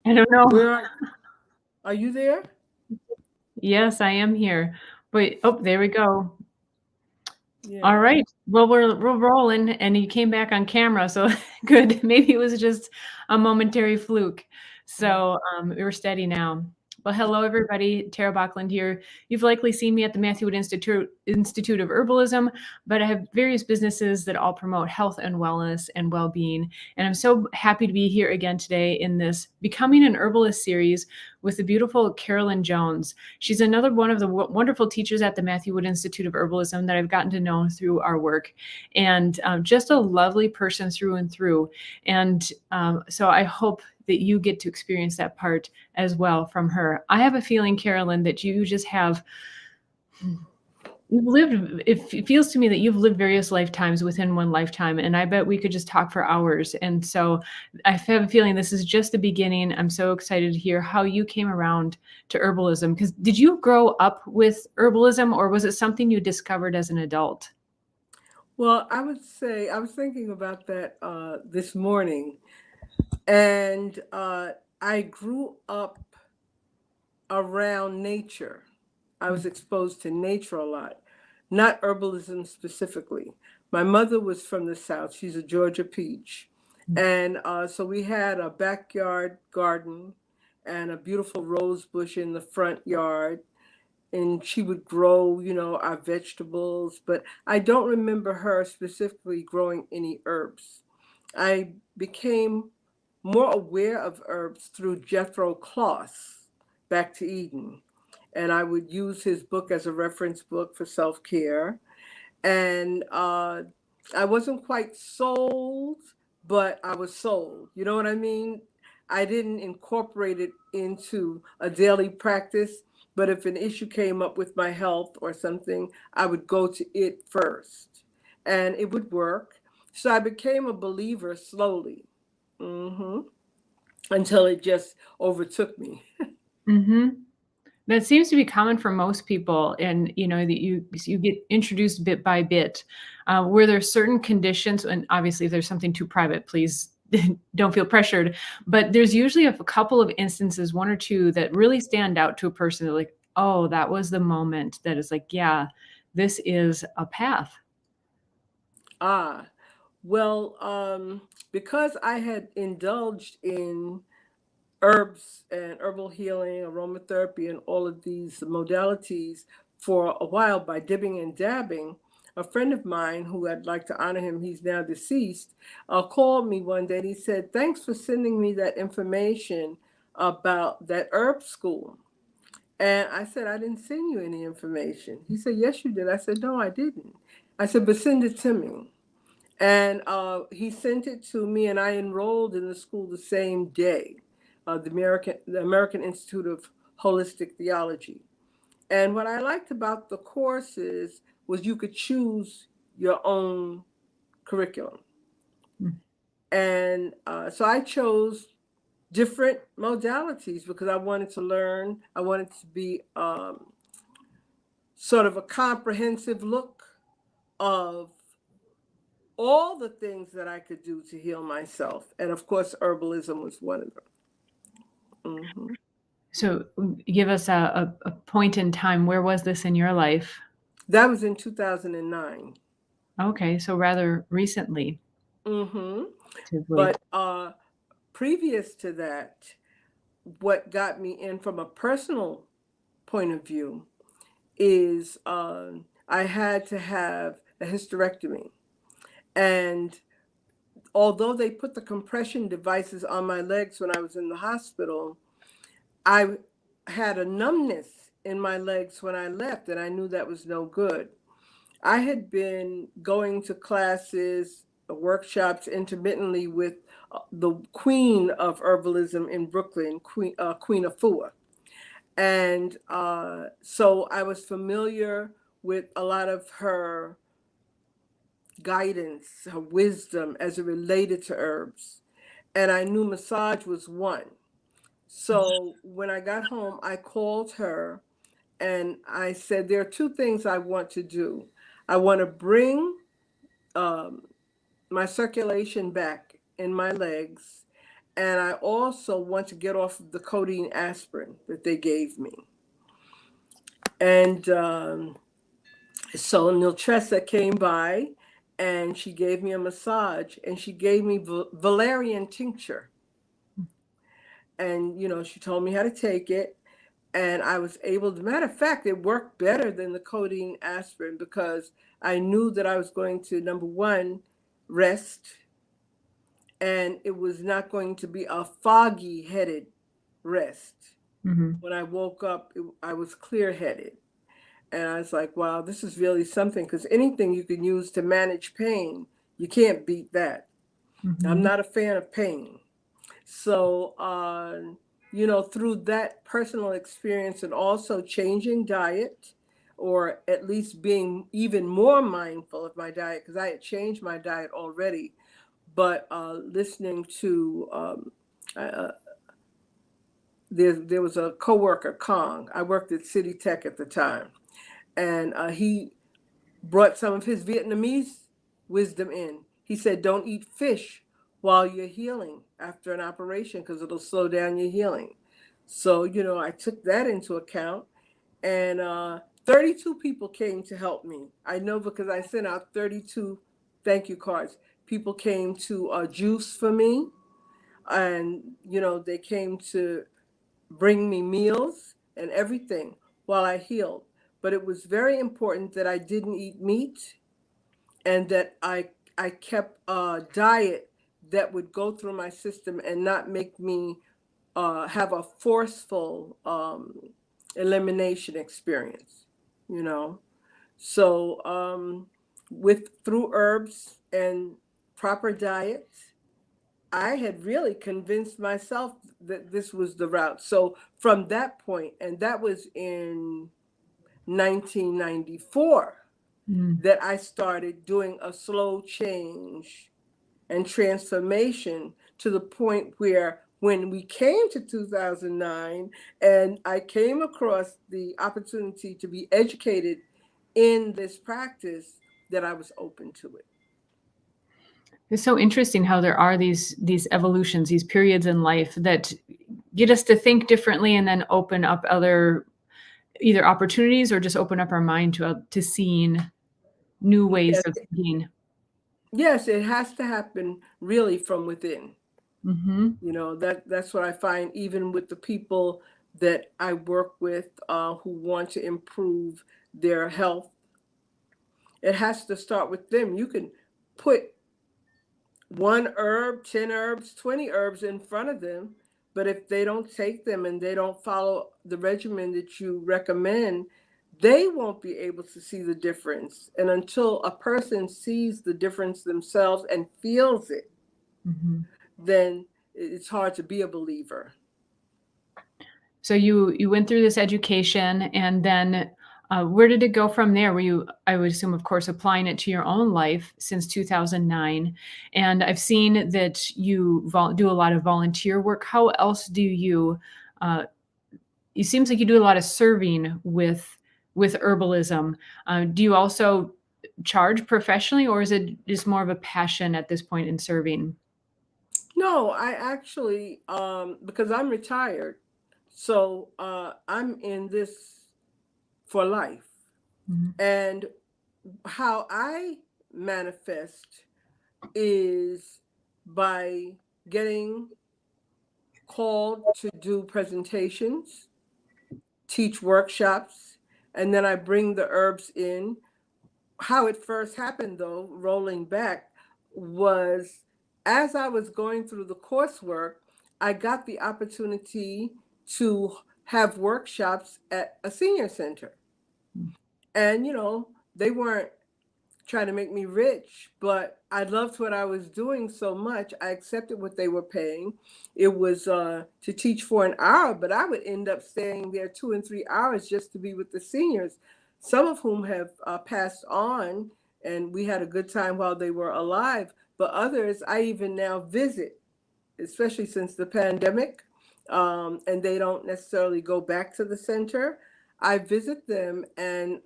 I don't know. Where are you there? Yes, I am here. Wait, oh, there we go. All Yeah. right. Well, we're rolling, and you came back on camera, so good. Maybe it was just a momentary fluke. So we're steady now. Well, hello everybody. Tara Bachland here. You've likely seen me at the Matthew Wood Institute of Herbalism, but I have various businesses that all promote health and wellness and well-being. And I'm so happy to be here again today in this Becoming an Herbalist series with the beautiful Carolyn Jones. She's another one of the wonderful teachers at the Matthew Wood Institute of Herbalism that I've gotten to know through our work, and just a lovely person through and through. And so I hope that you get to experience that part as well from her. I have a feeling, Carolyn, that you just have you've lived, it feels to me that you've lived various lifetimes within one lifetime, and I bet we could just talk for hours. And so I have a feeling this is just the beginning. I'm so excited to hear how you came around to herbalism, because did you grow up with herbalism, or was it something you discovered as an adult? Well, I would say I was thinking about that this morning, and I grew up around nature. I was exposed to nature a lot, not herbalism specifically. My mother was from the South. She's a Georgia peach. And so we had a backyard garden and a beautiful rose bush in the front yard. And she would grow, our vegetables. But I don't remember her specifically growing any herbs. I became more aware of herbs through Jethro Kloss, Back to Eden, and I would use his book as a reference book for self care. And I wasn't quite sold, but I was sold. You know what I mean? I didn't incorporate it into a daily practice, but if an issue came up with my health or something, I would go to it first, and it would work. So I became a believer slowly, hmm until it just overtook me. Mm-hmm. That seems to be common for most people, and that you get introduced bit by bit. Were there certain conditions, and obviously if there's something too private, please don't feel pressured, but there's usually a couple of instances, one or two, that really stand out to a person. They're like, oh, that was the moment that is like, yeah, this is a path. Ah, well, because I had indulged in herbs and herbal healing, aromatherapy, and all of these modalities for a while by dibbing and dabbing, a friend of mine who I'd like to honor him, he's now deceased, called me one day and he said, "Thanks for sending me that information about that herb school." And I said, "I didn't send you any information." He said, "Yes, you did." I said, "No, I didn't." I said, "But send it to me." And he sent it to me, and I enrolled in the school the same day, the American Institute of Holistic Theology. And what I liked about the courses was you could choose your own curriculum. And so I chose different modalities because I wanted to learn. I wanted to be sort of a comprehensive look of all the things that I could do to heal myself. And of course, herbalism was one of them. So give us a point in time. Where was this in your life? That was in 2009. Okay, so rather recently, Mm-hmm. relatively. But previous to that, what got me in from a personal point of view is I had to have a hysterectomy. And although they put the compression devices on my legs when I was in the hospital, I had a numbness in my legs when I left, and I knew that was no good. I had been going to classes, workshops intermittently with the queen of herbalism in Brooklyn, Queen Afua. And so I was familiar with a lot of her guidance, her wisdom as it related to herbs. And I knew massage was one. So when I got home, I called her and I said, "There are two things I want to do. I want to bring um, my circulation back in my legs, And I also want to get off of the codeine aspirin that they gave me. And so Niltressa came by and she gave me a massage and she gave me valerian tincture. And, she told me how to take it. And I was able to, matter of fact, it worked better than the codeine aspirin because I knew that I was going to, number one, rest. And it was not going to be a foggy headed rest. Mm-hmm. When I woke up, I was clear headed. And I was like, wow, this is really something, because anything you can use to manage pain, you can't beat that. Mm-hmm. I'm not a fan of pain. So, through that personal experience and also changing diet, or at least being even more mindful of my diet, because I had changed my diet already, but listening to, there was a coworker, Kong. I worked at City Tech at the time. And he brought some of his Vietnamese wisdom in. He said, don't eat fish while you're healing after an operation because it'll slow down your healing. So, I took that into account. And 32 people came to help me. I know because I sent out 32 thank you cards. People came to juice for me. And, they came to bring me meals and everything while I healed. But it was very important that I didn't eat meat and that I kept a diet that would go through my system and not make me have a forceful elimination experience, So through herbs and proper diet, I had really convinced myself that this was the route. So from that point, and that was in 1994, that I started doing a slow change and transformation to the point where when we came to 2009 and I came across the opportunity to be educated in this practice, that I was open to it. It's so interesting how there are these evolutions, these periods in life that get us to think differently and then open up other either opportunities or just open up our mind to seeing new ways of thinking. Yes, it has to happen really from within. Mm-hmm. That's what I find even with the people that I work with who want to improve their health. It has to start with them. You can put one herb, 10 herbs, 20 herbs in front of them, but if they don't take them and they don't follow the regimen that you recommend, they won't be able to see the difference. And until a person sees the difference themselves and feels it, Mm-hmm. then it's hard to be a believer. So you went through this education, and then where did it go from there? Were you, I would assume, of course, applying it to your own life since 2009? And I've seen that you do a lot of volunteer work. How else do you? It seems like you do a lot of serving with herbalism. Do you also charge professionally, or is it just more of a passion at this point in serving? No, I actually, because I'm retired, so I'm in this for life. Mm-hmm. And how I manifest is by getting called to do presentations, teach workshops, and then I bring the herbs in. How it first happened, though, rolling back, was as I was going through the coursework, I got the opportunity to have workshops at a senior center. And, they weren't trying to make me rich, but I loved what I was doing so much. I accepted what they were paying. It was to teach for an hour, but I would end up staying there 2 and 3 hours just to be with the seniors, some of whom have passed on, and we had a good time while they were alive. But others I even now visit, especially since the pandemic, and they don't necessarily go back to the center. I visit them and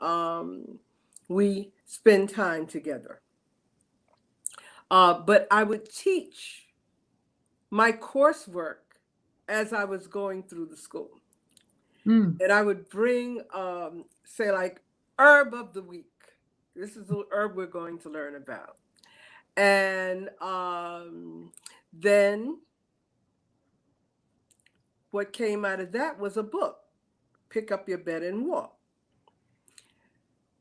we spend time together. But I would teach my coursework as I was going through the school. Mm. And I would bring, say, like, herb of the week. This is the herb we're going to learn about. And then what came out of that was a book, Pick Up Your Bed and Walk.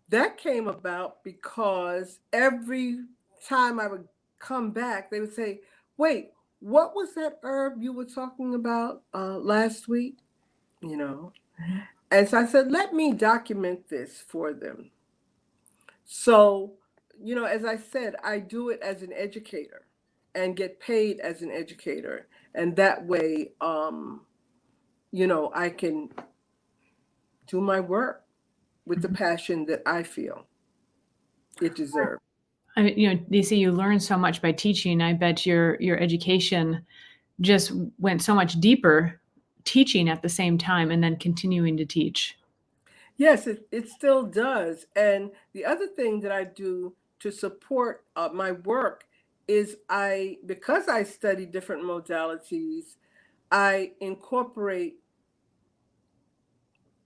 That came about because every time I would come back, they would say, wait, what was that herb you were talking about last week? You know? And so I said, let me document this for them. So, as I said, I do it as an educator and get paid as an educator. And that way, I can do my work with the passion that I feel it deserves. I mean, they say you learn so much by teaching. I bet your education just went so much deeper teaching at the same time and then continuing to teach. Yes, it still does. And the other thing that I do to support my work is because I study different modalities, I incorporate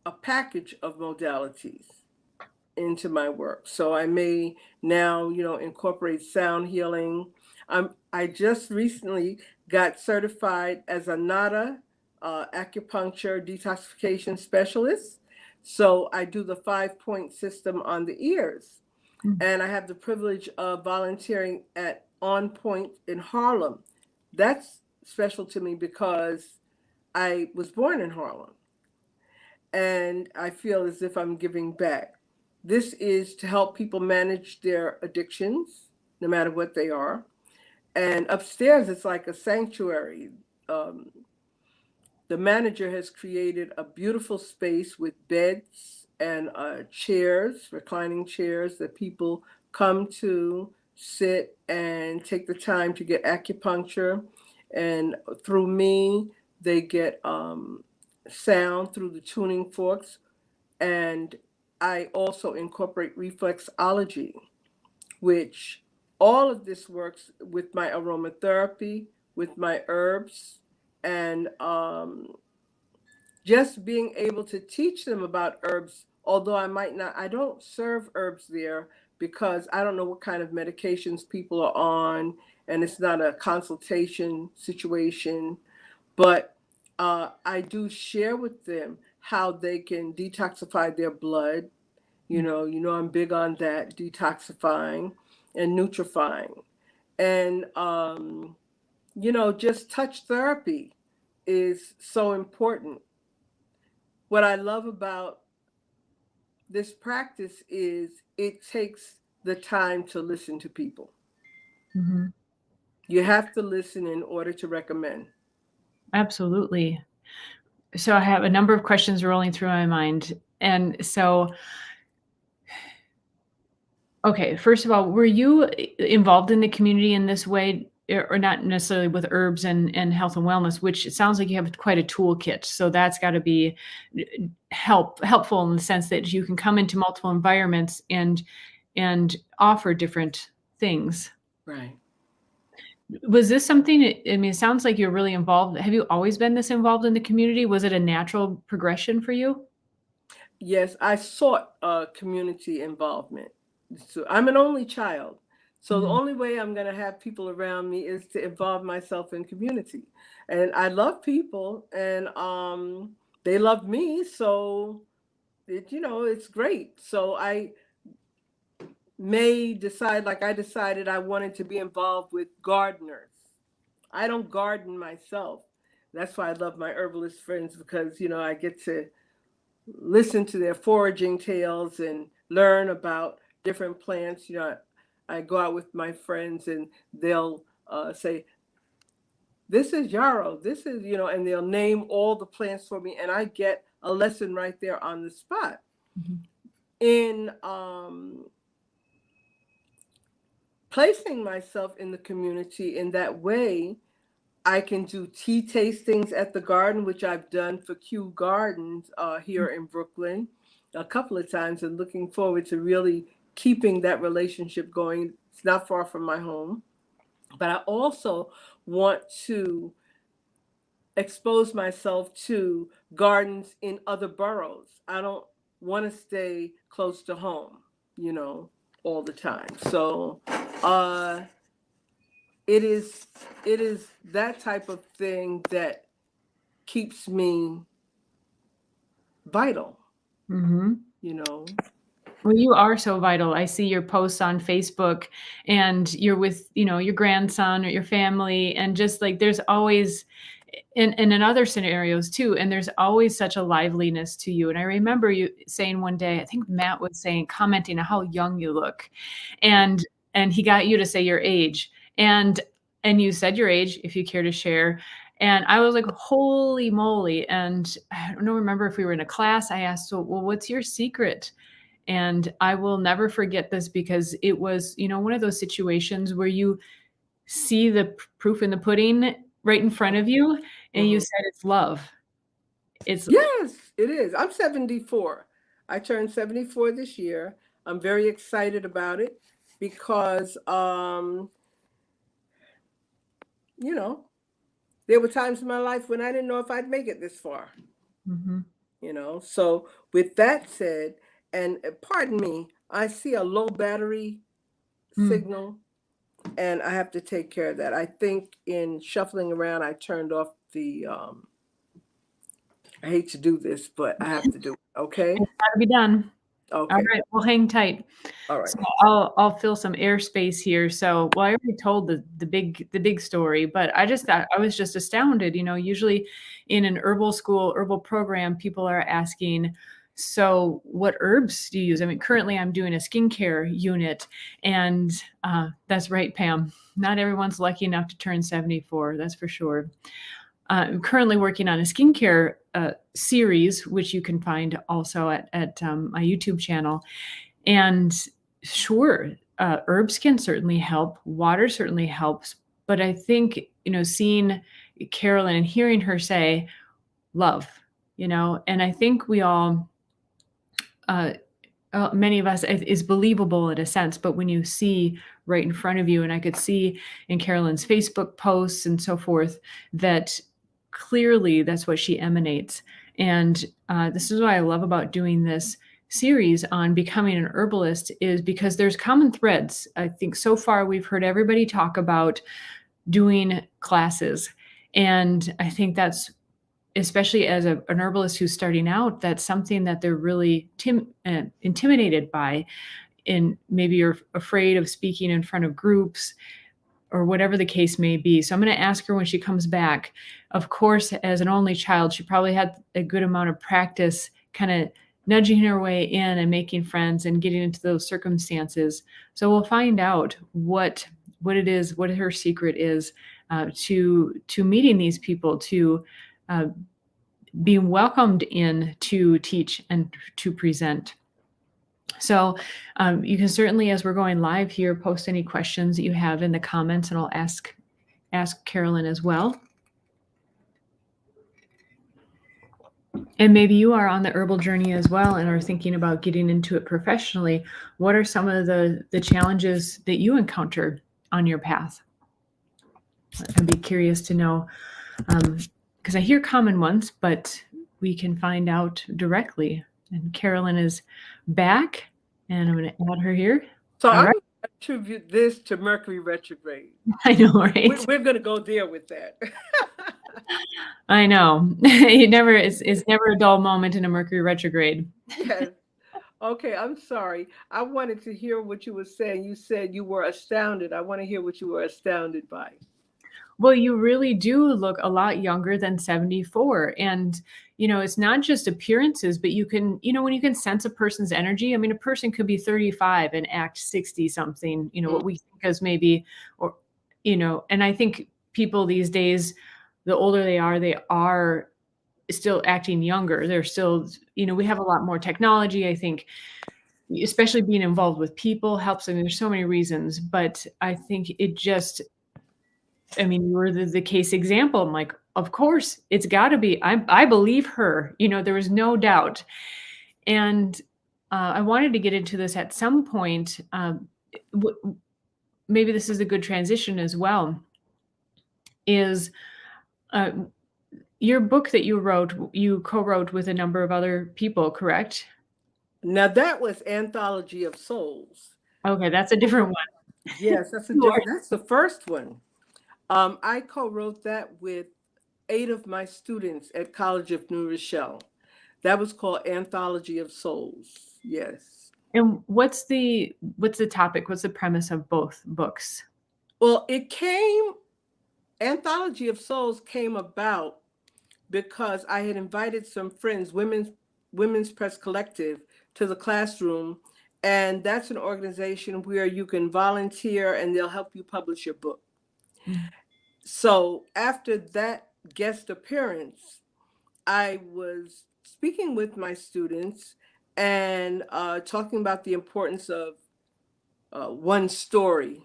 a package of modalities into my work. So I may now, incorporate sound healing. I just recently got certified as a NADA acupuncture detoxification specialist. So I do the 5-point system on the ears. And I have the privilege of volunteering at On Point in Harlem. That's special to me because I was born in Harlem. And I feel as if I'm giving back. This is to help people manage their addictions, no matter what they are. And upstairs, it's like a sanctuary. The manager has created a beautiful space with beds and chairs, reclining chairs that people come to sit and take the time to get acupuncture. And through me, they get sound through the tuning forks. And I also incorporate reflexology, which all of this works with my aromatherapy, with my herbs, and just being able to teach them about herbs, although I don't serve herbs there because I don't know what kind of medications people are on, and it's not a consultation situation. But I do share with them how they can detoxify their blood. I'm big on that, detoxifying and nutrifying. And, just touch therapy is so important. What I love about this practice is it takes the time to listen to people. Mm-hmm. You have to listen in order to recommend. Absolutely. So I have a number of questions rolling through my mind. And so, okay, first of all, were you involved in the community in this way, or not necessarily with herbs and health and wellness, which it sounds like you have quite a toolkit. So that's got to be helpful in the sense that you can come into multiple environments and offer different things. Right. Was this something, I mean, it sounds like you're really involved. Have you always been this involved in the community? Was it a natural progression for you? Yes, I sought community involvement. So I'm an only child. So the only way I'm going to have people around me is to involve myself in community. And I love people, and they love me. So it's great. So I may decide, like I decided I wanted to be involved with gardeners. I don't garden myself. That's why I love my herbalist friends, because I get to listen to their foraging tales and learn about different plants. I go out with my friends and they'll say, this is yarrow, this is, and they'll name all the plants for me, and I get a lesson right there on the spot. Mm-hmm. In placing myself in the community in that way, I can do tea tastings at the garden, which I've done for Kew Gardens here in Brooklyn a couple of times, and looking forward to really keeping that relationship going. It's not far from my home. But I also want to expose myself to gardens in other boroughs. I don't want to stay close to home, all the time. So it is that type of thing that keeps me vital, Mhm. you know. Well, you are so vital. I see your posts on Facebook and you're with, your grandson or your family and just like there's always and in other scenarios too, and there's always such a liveliness to you. And I remember you saying one day, I think Matt was saying, commenting on how young you look. And he got you to say your age. And you said your age, if you care to share. And I was like, holy moly. And I don't know, remember if we were in a class, I asked, so, well, what's your secret? And I will never forget this because it was, one of those situations where you see the proof in the pudding right in front of you and you said it's love. It's Yes, it is. I'm 74. I turned 74 this year. I'm very excited about it because there were times in my life when I didn't know if I'd make it this far. Mhm. So with that said, and pardon me, I see a low battery signal and I have to take care of that. I think in shuffling around, I turned off the, I hate to do this, but I have to do it. Okay. It's gotta be done. All Okay. right, well, hang tight. All right. So I'll fill some airspace here. So, well, I already told the big story, but I just thought I was just astounded. Usually in an herbal school, herbal program, people are asking, so what herbs do you use? I mean, currently I'm doing a skincare unit, and that's right, Pam. Not everyone's lucky enough to turn 74. That's for sure. I'm currently working on a skincare series, which you can find also at my YouTube channel. And sure, herbs can certainly help. Water certainly helps. But I think, seeing Carolyn and hearing her say love, and I think we all, many of us, is believable in a sense. But when you see right in front of you, and I could see in Carolyn's Facebook posts and so forth, that clearly that's what she emanates. And this is what I love about doing this series on becoming an herbalist, is because there's common threads. I think so far we've heard everybody talk about doing classes. And I think that's, especially as an herbalist who's starting out, that's something that they're really intimidated by. And maybe you're afraid of speaking in front of groups or whatever the case may be. So I'm going to ask her when she comes back. Of course, as an only child, she probably had a good amount of practice kind of nudging her way in and making friends and getting into those circumstances. So we'll find out what it is, what her secret is to meeting these people, to being welcomed in to teach and to present. So you can certainly, as we're going live here, post any questions that you have in the comments, and I'll ask Carolyn as well. And maybe you are on the herbal journey as well and are thinking about getting into it professionally. What are some of the challenges that you encounter on your path? I'd be curious to know, because I hear common ones, but we can find out directly. And Carolyn is back, and I'm going to add her here. So All I'm right. going to attribute this to Mercury retrograde. I know, right? We're going to go there with that. I know. It's never a dull moment in a Mercury retrograde. Yes. Okay, I'm sorry. I wanted to hear what you were saying. You said you were astounded. I want to hear what you were astounded by. Well, you really do look a lot younger than 74. And, it's not just appearances, but you can, when you can sense a person's energy. I mean, a person could be 35 and act 60 something, what we think as maybe, or, and I think people these days, the older they are still acting younger. They're still, we have a lot more technology. I think, especially being involved with people helps. I mean, there's so many reasons, but I think it just, I mean, you were the case example. I'm like, of course, it's got to be. I believe her. There was no doubt. And I wanted to get into this at some point. Maybe this is a good transition as well. is uh, your book that you wrote, you co-wrote with a number of other people, correct? Now that was Anthology of Souls. Okay, that's a different one. Yes, that's a different. That's the first one. I co-wrote that with 8 of my students at College of New Rochelle. That was called Anthology of Souls. Yes. And what's the topic? What's the premise of both books? Well, Anthology of Souls came about because I had invited some friends, Women's Press Collective, to the classroom. And that's an organization where you can volunteer and they'll help you publish your book. Mm-hmm. So after that guest appearance, I was speaking with my students and talking about the importance of one story.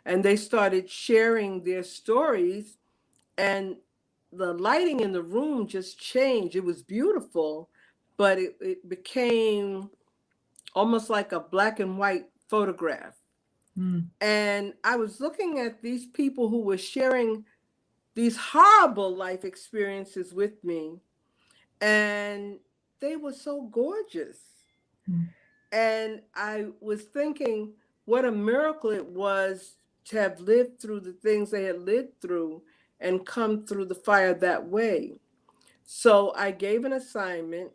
And they started sharing their stories, and the lighting in the room just changed. It was beautiful, but it became almost like a black and white photograph. Mm. And I was looking at these people who were sharing these horrible life experiences with me, and they were so gorgeous. Mm. And I was thinking what a miracle it was to have lived through the things they had lived through and come through the fire that way. So I gave an assignment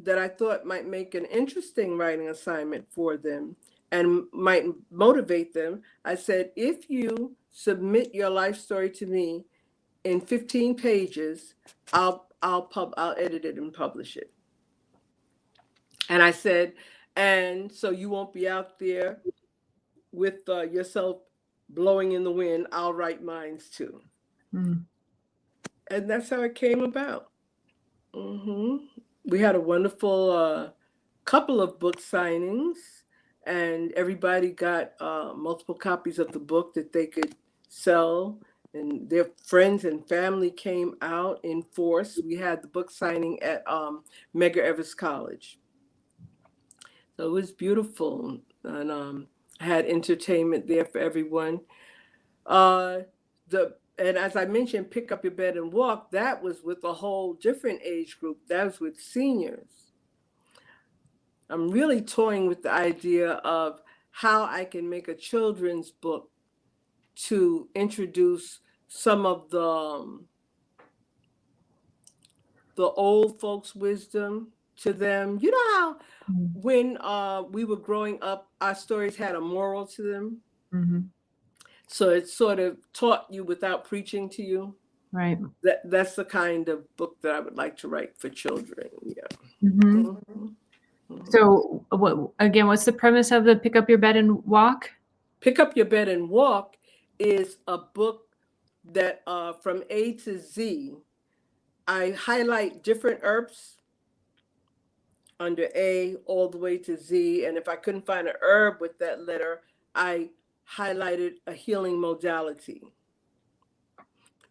that I thought might make an interesting writing assignment for them and might motivate them. I said, if you submit your life story to me in 15 pages, I'll edit it and publish it. And I said, and so you won't be out there with yourself blowing in the wind. I'll write mines too. Mm. And that's how it came about. Mm-hmm. We had a wonderful couple of book signings, and everybody got multiple copies of the book that they could sell. And their friends and family came out in force. We had the book signing at Medgar Evers College. So it was beautiful, and I had entertainment there for everyone. And as I mentioned, Pick Up Your Bed and Walk, that was with a whole different age group. That was with seniors. I'm really toying with the idea of how I can make a children's book to introduce some of the old folks' wisdom to them. You know how when we were growing up, our stories had a moral to them? Mm-hmm. So it sort of taught you without preaching to you. Right. That's the kind of book that I would like to write for children. Yeah. Mm-hmm. Mm-hmm. So what's the premise of the Pick Up Your Bed and Walk? Pick Up Your Bed and Walk is a book that from A to Z, I highlight different herbs under A all the way to Z. And if I couldn't find an herb with that letter, I highlighted a healing modality.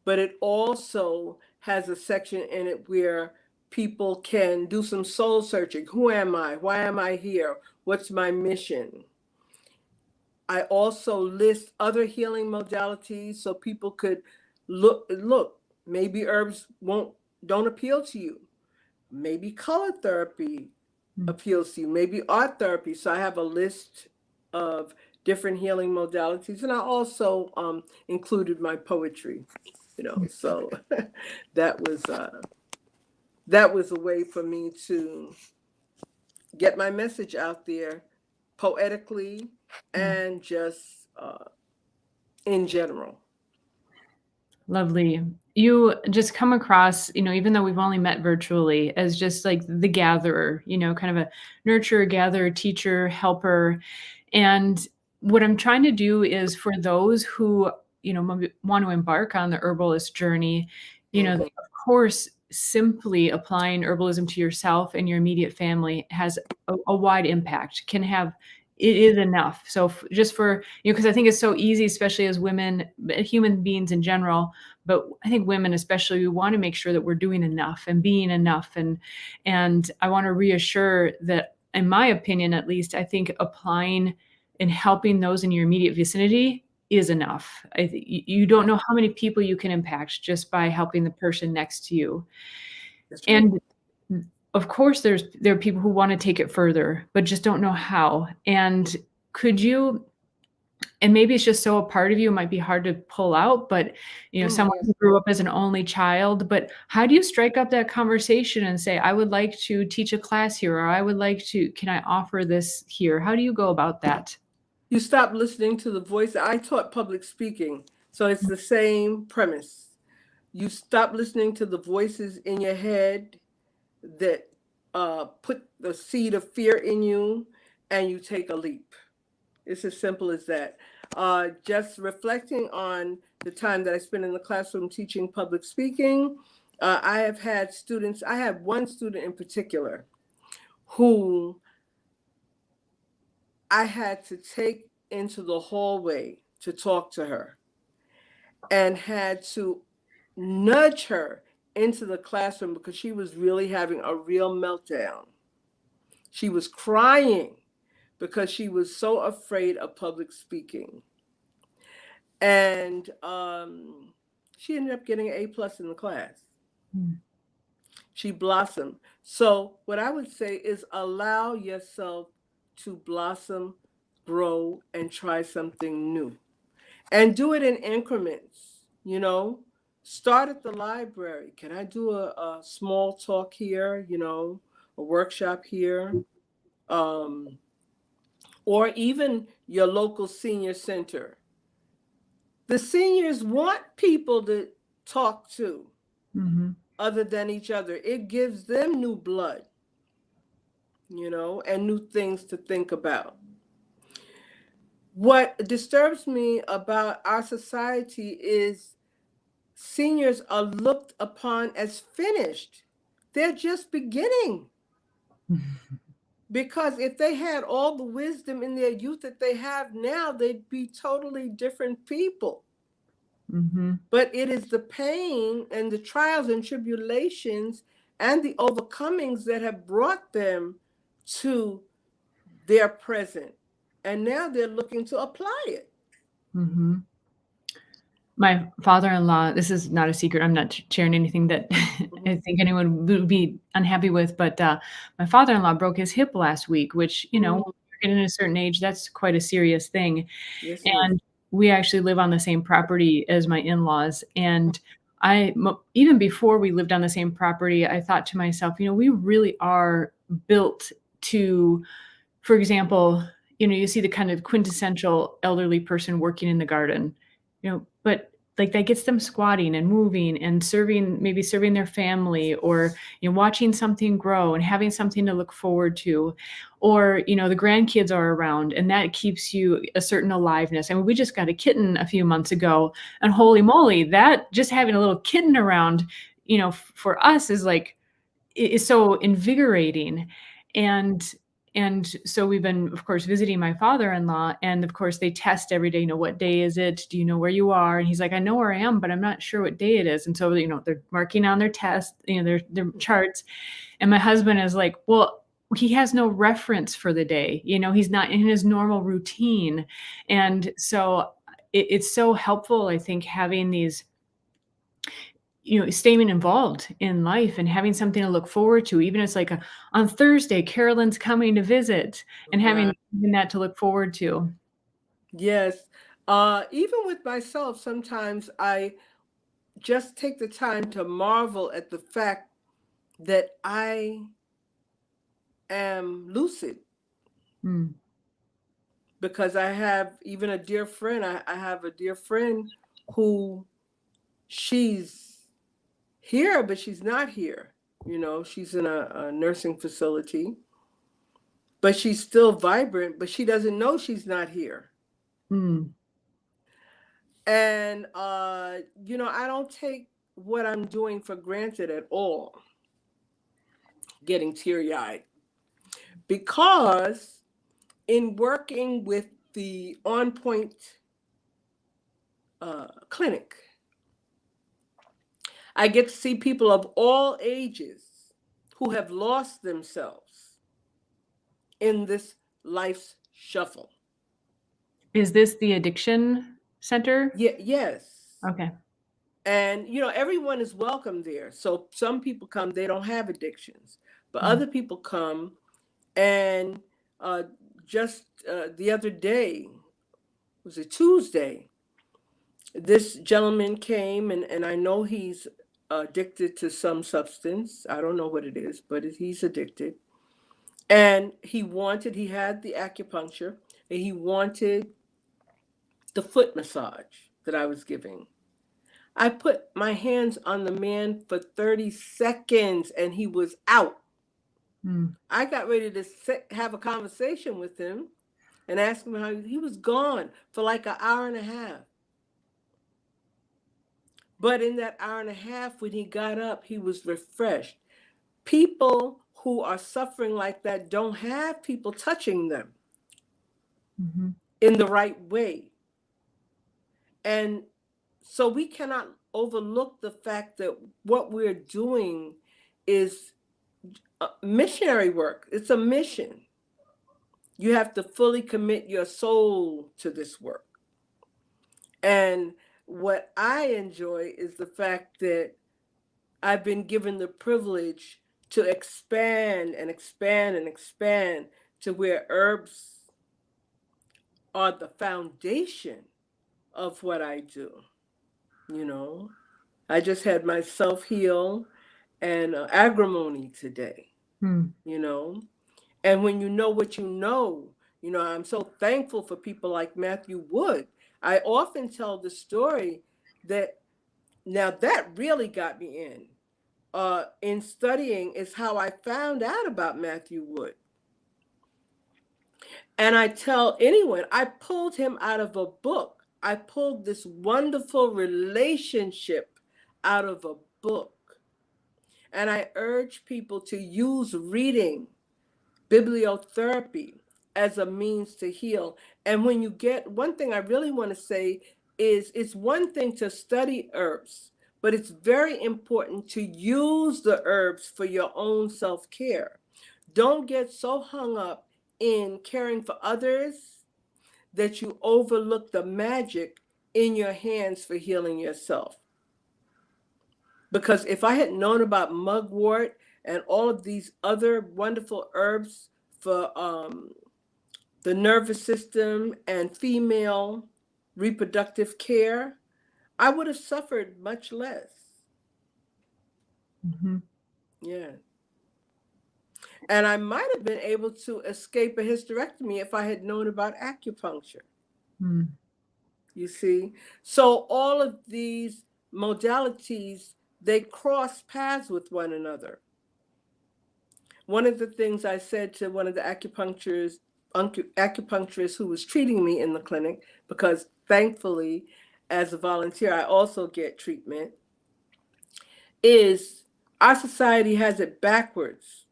But it also has a section in it where people can do some soul searching. Who am I? Why am I here? What's my mission? I also list other healing modalities so people could look, maybe herbs don't appeal to you. Maybe color therapy appeals to you. Maybe art therapy. So I have a list of different healing modalities. And I also included my poetry, so that was a way for me to get my message out there poetically and just in general. Lovely. You just come across, even though we've only met virtually, as just like the gatherer, kind of a nurturer, gatherer, teacher, helper. And what I'm trying to do is for those who, want to embark on the herbalist journey, of course, simply applying herbalism to yourself and your immediate family has a wide impact, it is enough. So just for, because I think it's so easy, especially as women, human beings in general, but I think women especially, we want to make sure that we're doing enough and being enough. And I want to reassure that, in my opinion, at least, I think applying and helping those in your immediate vicinity is enough. You don't know how many people you can impact just by helping the person next to you. That's right. And of course, there are people who want to take it further, but just don't know how. And could you, and maybe it's just so a part of you, it might be hard to pull out, but someone who grew up as an only child, but how do you strike up that conversation and say, I would like to teach a class here, or I would like to, can I offer this here? How do you go about that? You stop listening to the voice. I taught public speaking, so it's the same premise. You stop listening to the voices in your head that put the seed of fear in you, and you take a leap. It's as simple as that. Just reflecting on the time that I spent in the classroom teaching public speaking, I have had students, I have one student in particular who I had to take into the hallway to talk to her and had to nudge her into the classroom because she was really having a real meltdown. She was crying because she was so afraid of public speaking. And she ended up getting an A+ in the class. She blossomed. So what I would say is allow yourself to blossom, grow, and try something new. And do it in increments, Start at the library. Can I do a small talk here, a workshop here? Or even your local senior center. The seniors want people to talk to other than each other. It gives them new blood, and new things to think about. What disturbs me about our society is seniors are looked upon as finished. They're just beginning. Because if they had all the wisdom in their youth that they have now, they'd be totally different people. But it is the pain and the trials and tribulations and the overcomings that have brought them to their present. And now they're looking to apply it. My father-in-law, this is not a secret, I'm not sharing anything that I think anyone would be unhappy with, but my father-in-law broke his hip last week, which, when you're getting a certain age, that's quite a serious thing. Yes, and we actually live on the same property as my in-laws. And even before we lived on the same property, I thought to myself, we really are built to, for example, you see the kind of quintessential elderly person working in the garden, but like that gets them squatting and moving and maybe serving their family, or watching something grow and having something to look forward to, or the grandkids are around, and that keeps you a certain aliveness. I mean, we just got a kitten a few months ago, and holy moly, that just having a little kitten around, for us is so invigorating. And so we've been, of course, visiting my father-in-law, and of course they test every day, what day is it? Do you know where you are? And he's like, I know where I am, but I'm not sure what day it is. And so, they're marking on their test, their charts. And my husband is like, well, he has no reference for the day. He's not in his normal routine. And so it's so helpful, I think, having these, staying involved in life and having something to look forward to. Even if it's like on Thursday, Carolyn's coming to visit, and having that to look forward to. Yes. Even with myself, sometimes I just take the time to marvel at the fact that I am lucid. Because I have even a dear friend, I have a dear friend who she's here, but she's not here. She's in a nursing facility, but she's still vibrant, but she doesn't know she's not here. And, I don't take what I'm doing for granted at all. Getting teary-eyed. Because in working with the On Point clinic, I get to see people of all ages who have lost themselves in this life's shuffle. Is this the addiction center? Yes. Okay. And, everyone is welcome there. So some people come, they don't have addictions, but Mm. other people come. And just the other day, was it Tuesday, this gentleman came, and I know he's addicted to some substance. I don't know what it is, but he's addicted. And he had the acupuncture, and he wanted the foot massage that I was giving. I put my hands on the man for 30 seconds and he was out. Mm. I got ready to have a conversation with him and ask him how he was gone for like an hour and a half. But in that hour and a half, when he got up, he was refreshed. People who are suffering like that don't have people touching them Mm-hmm. in the right way. And so we cannot overlook the fact that what we're doing is missionary work. It's a mission. You have to fully commit your soul to this work. And what I enjoy is the fact that I've been given the privilege to expand and expand and expand to where herbs are the foundation of what I do. I just had my self heal and agrimony today. Mm. you know. And when you know what I'm so thankful for people like Matthew Wood. I often tell the story that now that really got me in studying is how I found out about Matthew Wood. And I tell anyone, I pulled him out of a book. I pulled this wonderful relationship out of a book. And I urge people to use reading, bibliotherapy as a means to heal. And when you get, one thing I really want to say is it's one thing to study herbs, but it's very important to use the herbs for your own self-care. Don't get so hung up in caring for others that you overlook the magic in your hands for healing yourself. Because if I had known about mugwort and all of these other wonderful herbs for the nervous system and female reproductive care, I would have suffered much less. Mm-hmm. Yeah. And I might have been able to escape a hysterectomy if I had known about acupuncture. Mm. You see? So all of these modalities, they cross paths with one another. One of the things I said to one of the acupuncturists who was treating me in the clinic, because thankfully, as a volunteer, I also get treatment, is our society has it backwards.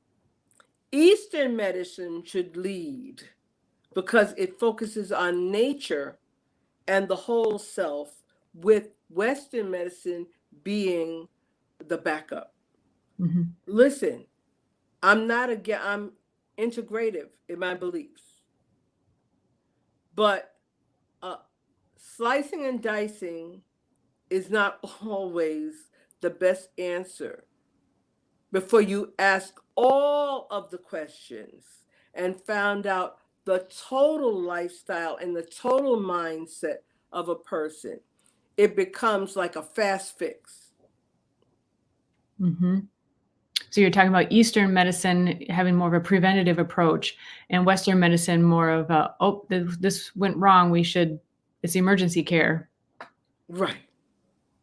Eastern medicine should lead because it focuses on nature and the whole self, with Western medicine being the backup. Mm-hmm. Listen, I'm integrative in my beliefs, but slicing and dicing is not always the best answer before you ask all of the questions and found out the total lifestyle and the total mindset of a person. It becomes like a fast fix. Mm-hmm. So you're talking about Eastern medicine having more of a preventative approach, and Western medicine more of a, oh, this went wrong. It's emergency care. Right.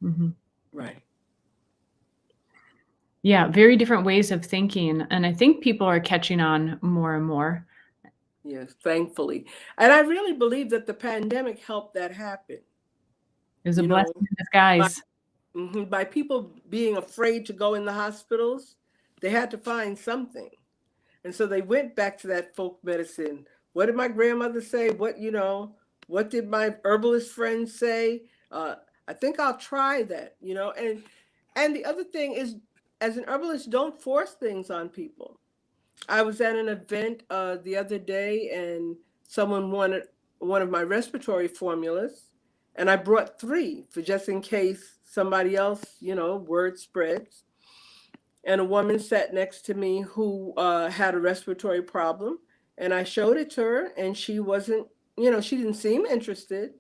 Mm-hmm. Right. Yeah, very different ways of thinking. And I think people are catching on more and more. Yes, thankfully. And I really believe that the pandemic helped that happen. It was a You know, blessing in disguise. by people being afraid to go in the hospitals, they had to find something. And so they went back to that folk medicine. What did my grandmother say? What did my herbalist friends say? I think I'll try that, and the other thing is, as an herbalist, don't force things on people. I was at an event the other day and someone wanted one of my respiratory formulas. And I brought 3 for just in case somebody else, word spreads. And a woman sat next to me who had a respiratory problem. And I showed it to her, and she wasn't, she didn't seem interested.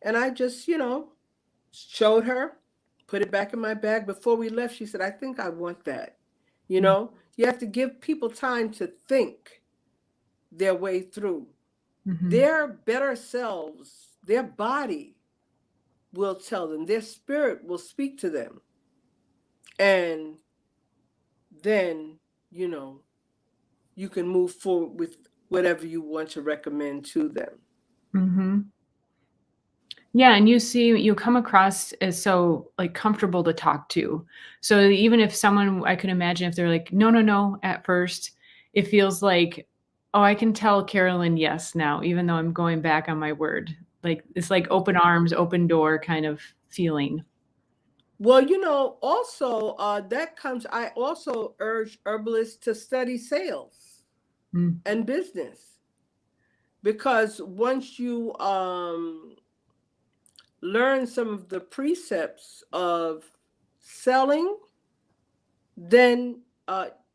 And I just, showed her, put it back in my bag. Before we left, she said, I think I want that. You have to give people time to think their way through. Their better selves, their body will tell them, their spirit will speak to them. And then, you can move forward with whatever you want to recommend to them. Mm-hmm. Yeah, and you come across as so, like, comfortable to talk to. So even if someone I can imagine if they're like, "No, no, no," at first, it feels like, "Oh, I can tell Carolyn yes now, even though I'm going back on my word." Like, it's like open arms, open door kind of feeling. Well, also I also urge herbalists to study sales Mm, and business, because once you learn some of the precepts of selling, then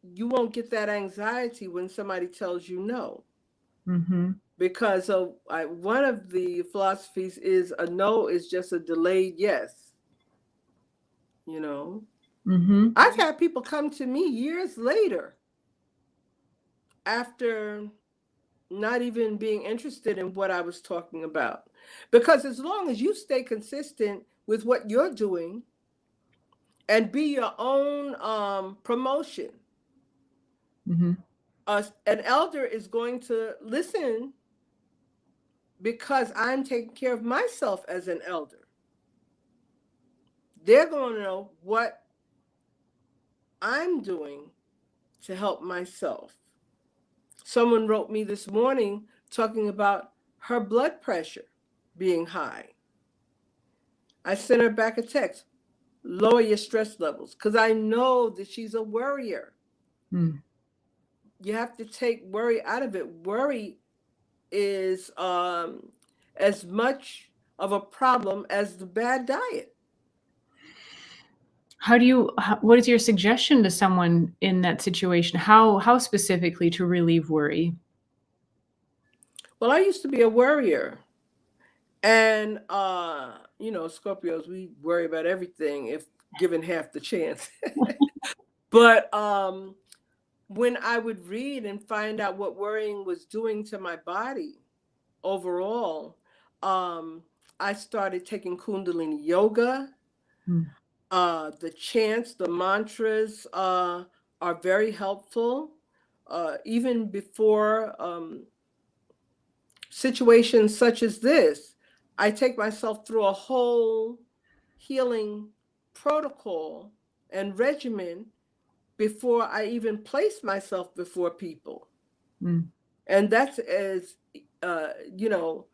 you won't get that anxiety when somebody tells you no. mhm, Because one of the philosophies is a no is just a delayed yes. mhm. I've had people come to me years later after not even being interested in what I was talking about. Because as long as you stay consistent with what you're doing and be your own promotion, Mhm. an elder is going to listen because I'm taking care of myself as an elder. They're going to know what I'm doing to help myself. Someone wrote me this morning talking about her blood pressure being high. I sent her back a text, lower your stress levels, because I know that she's a worrier. Mm. You have to take worry out of it. Worry is as much of a problem as the bad diet. What is your suggestion to someone in that situation? How specifically to relieve worry? Well, I used to be a worrier. And, Scorpios, we worry about everything if given half the chance. But when I would read and find out what worrying was doing to my body overall, um, I started taking Kundalini yoga. Mm, The chants, the mantras are very helpful. Even before situations such as this, I take myself through a whole healing protocol and regimen before I even place myself before people. mm. And that's as, uh, you know,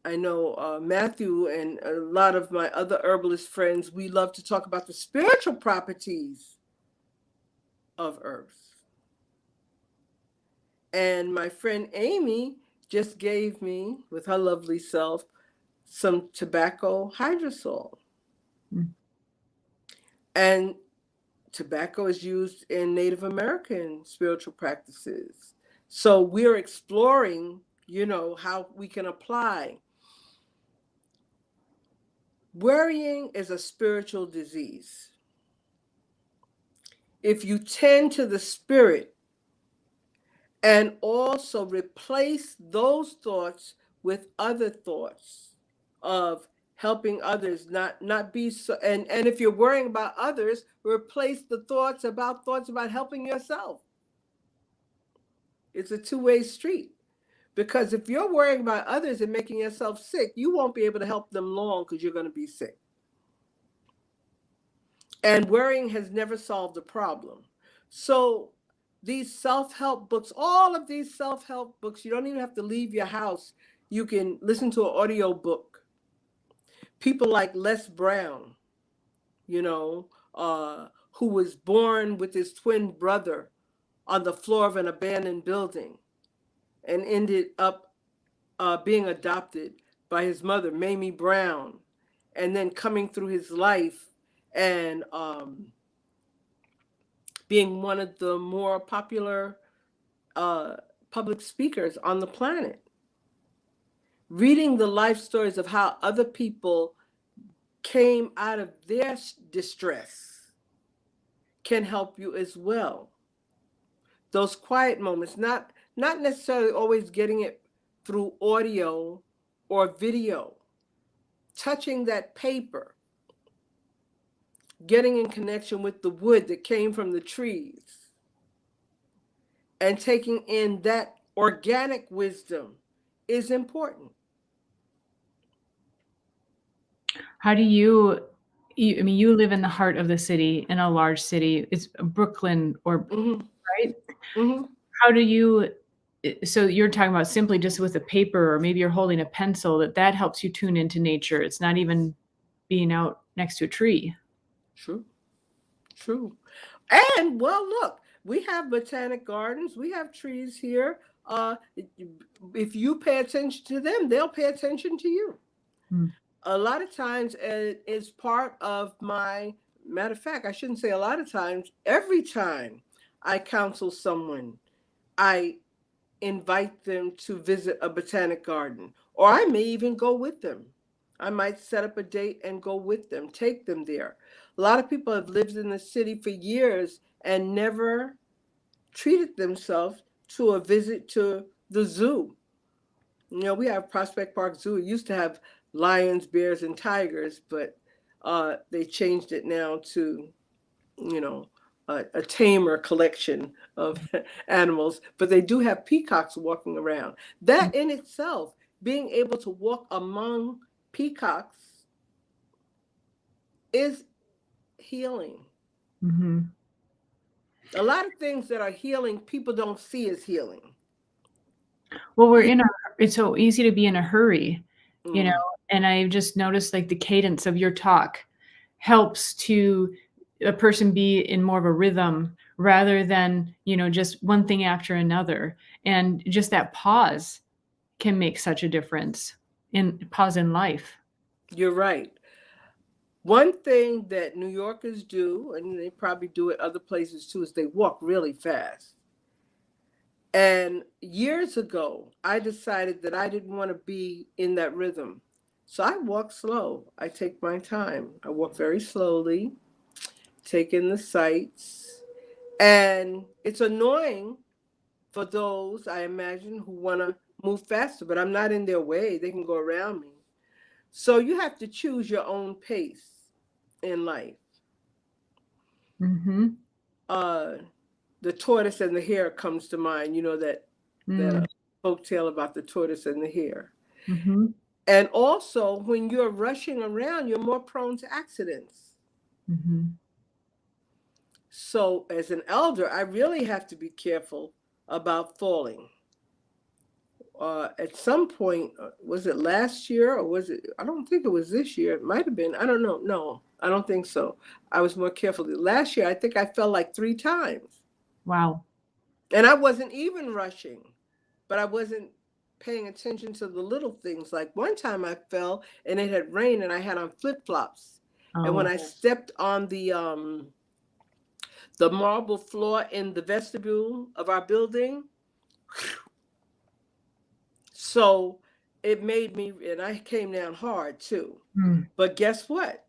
I know Matthew and a lot of my other herbalist friends, we love to talk about the spiritual properties of herbs. And my friend Amy just gave me, with her lovely self, some tobacco hydrosol. Mm. And tobacco is used in Native American spiritual practices. So we're exploring, how we can apply. Worrying is a spiritual disease. If you tend to the spirit and also replace those thoughts with other thoughts of helping others, not be so, and if you're worrying about others, replace the thoughts about helping yourself. It's a two-way street, because if you're worrying about others and making yourself sick, you won't be able to help them long because you're going to be sick. And worrying has never solved the problem. So these self-help books, all of these self-help books, you don't even have to leave your house. You can listen to an audio book. People like Les Brown, who was born with his twin brother on the floor of an abandoned building and ended up being adopted by his mother, Mamie Brown, and then coming through his life and being one of the more popular uh, public speakers on the planet. Reading the life stories of how other people came out of their distress can help you as well. Those quiet moments, not necessarily always getting it through audio or video, touching that paper, getting in connection with the wood that came from the trees, and taking in that organic wisdom is important. How do you, I mean, you live in the heart of the city, in a large city. It's Brooklyn or, Mm-hmm. right? Mm-hmm. How do you, so you're talking about simply just with a paper, or maybe you're holding a pencil, that helps you tune into nature. It's not even being out next to a tree. True. True. And well, look, we have botanic gardens, we have trees here. If you pay attention to them, they'll pay attention to you. Hmm. A lot of times, it's part of my, matter of fact, I shouldn't say a lot of times, every time I counsel someone, I invite them to visit a botanic garden, or I may even go with them. I might set up a date and go with them, take them there. A lot of people have lived in the city for years and never treated themselves to a visit to the zoo. You know, we have Prospect Park Zoo. It used to have lions, bears, and tigers, but they changed it now to, you know, a tamer collection of animals. But they do have peacocks walking around. That in itself, being able to walk among peacocks, is healing. Mm-hmm. A lot of things that are healing, people don't see as healing. Well, it's so easy to be in a hurry, you know, Mm. and I've just noticed like the cadence of your talk helps to a person be in more of a rhythm rather than, just one thing after another. And just that pause can make such a difference in life. You're right. One thing that New Yorkers do, and they probably do it other places too, is they walk really fast. And years ago, I decided that I didn't want to be in that rhythm. So I walk slow. I take my time. I walk very slowly, take in the sights. And it's annoying for those, I imagine, who want to move faster, but I'm not in their way. They can go around me. So you have to choose your own pace in life. Mm-hmm. Uh, the tortoise and the hare comes to mind. You know that folk tale about the tortoise and the hare. Mm-hmm. And also, when you're rushing around, you're more prone to accidents. Mm-hmm. So, as an elder, I really have to be careful about falling. At some point, was it last year or was it? I don't think it was this year. It might have been. I don't know. No, I don't think so. I was more careful. Last year, I think I fell like 3 times. Wow. And I wasn't even rushing, but I wasn't paying attention to the little things. Like one time I fell and it had rained and I had on flip flops. And when Oh. I stepped on the marble floor in the vestibule of our building, so it made me, and I came down hard too. Mm. But guess what?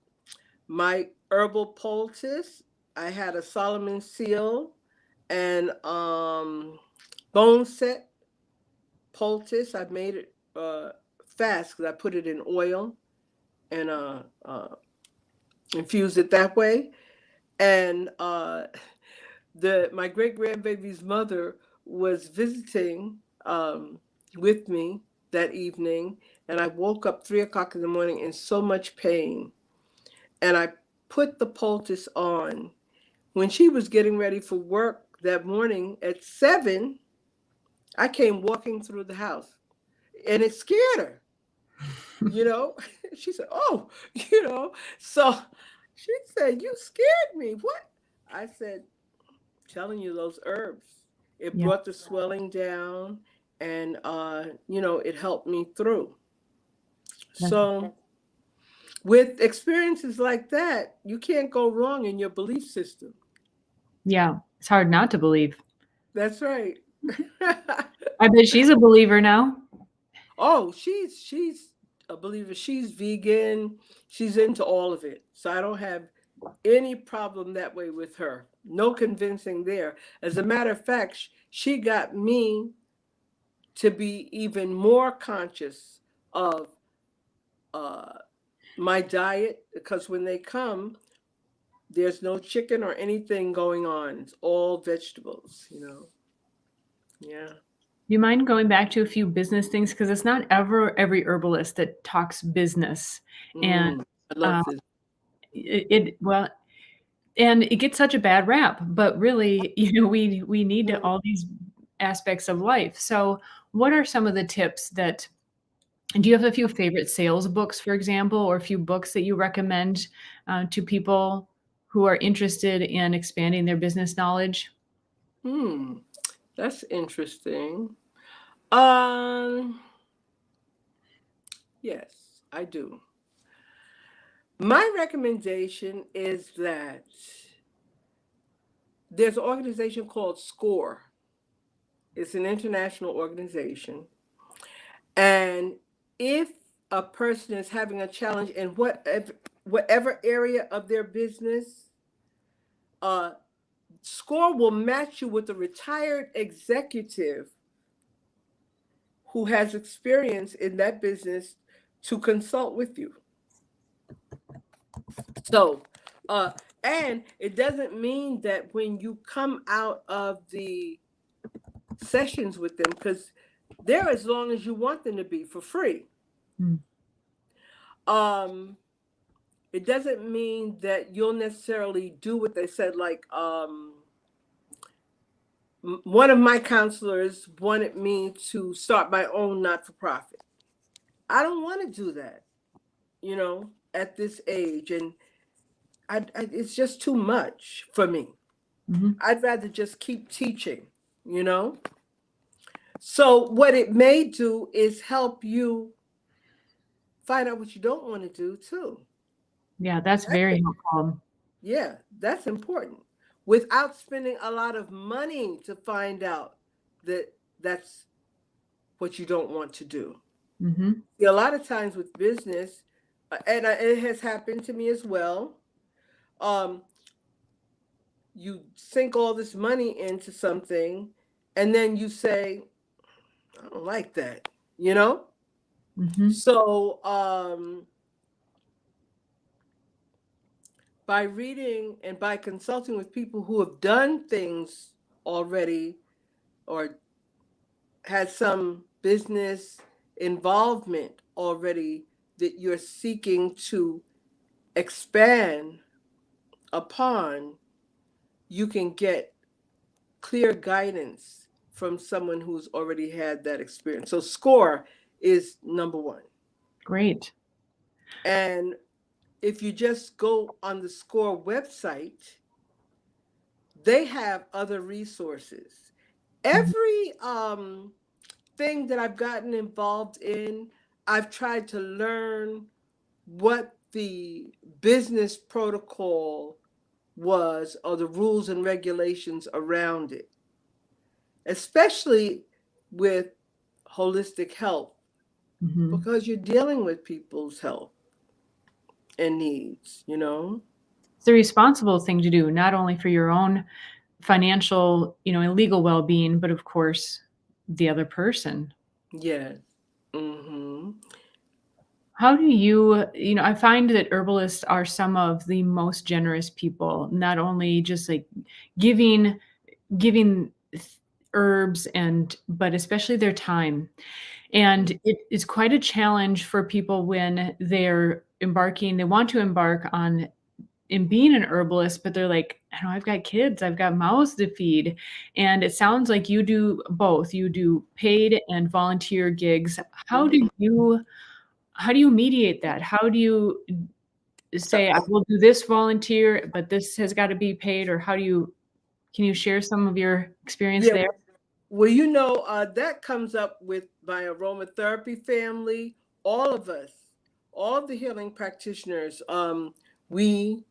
My herbal poultice, I had a Solomon seal and bone set poultice. I made it fast because I put it in oil and infused it that way. And the my great grandbaby's mother was visiting with me that evening, and I woke up 3 o'clock in the morning in so much pain, and I put the poultice on. When she was getting ready for work that morning at 7, I came walking through the house, and it scared her. you know she said, oh, so she said, you scared me. What? I said, telling you, those herbs, it Yeah. brought the swelling down, and it helped me through. So with experiences like that, you can't go wrong in your belief system. Yeah, it's hard not to believe. That's right. I bet she's a believer now. Oh, she's a believer. She's vegan. She's into all of it. So I don't have any problem that way with her. No convincing there. As a matter of fact, she got me to be even more conscious of my diet, because when they come, there's no chicken or anything going on. It's all vegetables, you know. Yeah. You mind going back to a few business things? Because it's not ever every herbalist that talks business. And I love this. well, and it gets such a bad rap, but really, we need all these aspects of life. So what are some of the tips that, do you have a few favorite sales books, for example, or a few books that you recommend to people who are interested in expanding their business knowledge? That's interesting. Yes, I do. My recommendation is that there's an organization called SCORE. It's an international organization. And if a person is having a challenge in whatever area of their business, SCORE will match you with a retired executive who has experience in that business to consult with you. So, and it doesn't mean that when you come out of the sessions with them, because they're as long as you want them to be for free. It doesn't mean that you'll necessarily do what they said. Like one of my counselors wanted me to start my own not-for-profit. I don't want to do that, you know, at this age, and it's just too much for me. I'd rather just keep teaching, you know. So what it may do is help you find out what you don't want to do too. Yeah, that's very helpful. Yeah, that's important. Without spending a lot of money to find out that that's what you don't want to do. See, a lot of times with business, and it has happened to me as well, you sink all this money into something and then you say, I don't like that, you know? So by reading and by consulting with people who have done things already or had some business involvement already that you're seeking to expand upon, you can get clear guidance from someone who's already had that experience. So SCORE is number one. Great. And if you just go on the SCORE website, they have other resources. Every thing that I've gotten involved in, I've tried to learn what the business protocol was or the rules and regulations around it, especially with holistic health, because you're dealing with people's health and needs, you know? It's the responsible thing to do, not only for your own financial, and legal well-being, but of course, the other person. Yes. How do you, I find that herbalists are some of the most generous people, not only just like giving herbs but especially their time. And it is quite a challenge for people when they want to embark on in being an herbalist, but they're like, I know I've got kids, I've got mouths to feed. And it sounds like you do both. You do paid and volunteer gigs. How do you mediate that? How do you say, I will do this volunteer, but this has got to be paid? Or can you share some of your experience there? Well, that comes up with my aromatherapy family. All of us all the healing practitioners, we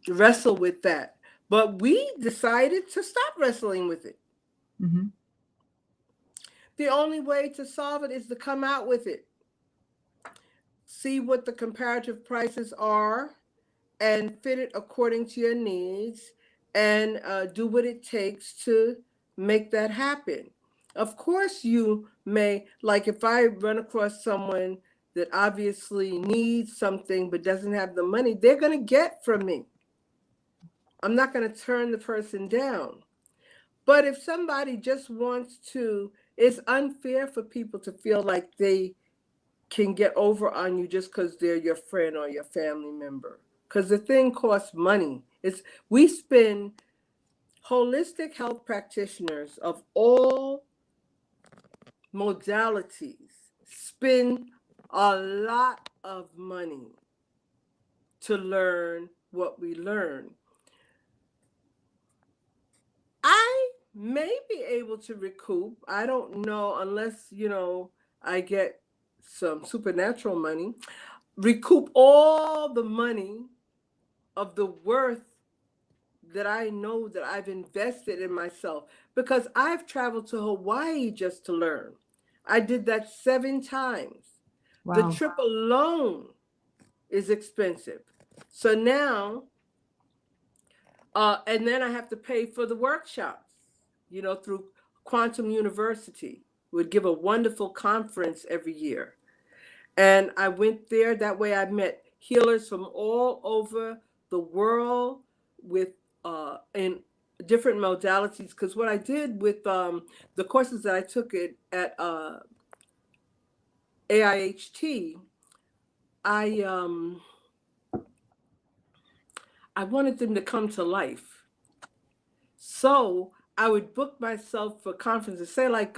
wrestle with that. But we decided to stop wrestling with it. Mm-hmm. The only way to solve it is to come out with it. See what the comparative prices are and fit it according to your needs, and do what it takes to make that happen. Of course, you may, like if I run across someone that obviously needs something but doesn't have the money, they're going to get from me. I'm not going to turn the person down. But if somebody just wants to, it's unfair for people to feel like they can get over on you just because they're your friend or your family member. Because the thing costs money. We spend, holistic health practitioners of all modalities spend a lot of money to learn what we learn. I may be able to recoup. I don't know, unless, I get some supernatural money, recoup all the money of the worth that I know that I've invested in myself, because I've traveled to Hawaii just to learn. I did that 7 times. The Wow. trip alone is expensive. So now, and then I have to pay for the workshops, through Quantum University. Would give a wonderful conference every year. And I went there. That way I met healers from all over the world with in different modalities. Because what I did with the courses that I took at AIHT, I I wanted them to come to life. So I would book myself for conferences, say like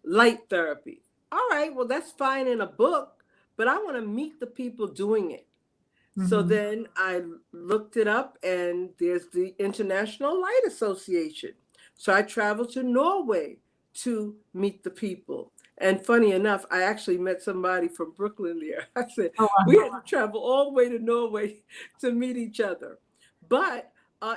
light therapy. All right, well, that's fine in a book, but I want to meet the people doing it. So Mm-hmm. then I looked it up, and there's the International Light Association. So I traveled to Norway to meet the people. And funny enough, I actually met somebody from Brooklyn there. I said, Oh, we wow. had to travel all the way to Norway to meet each other. But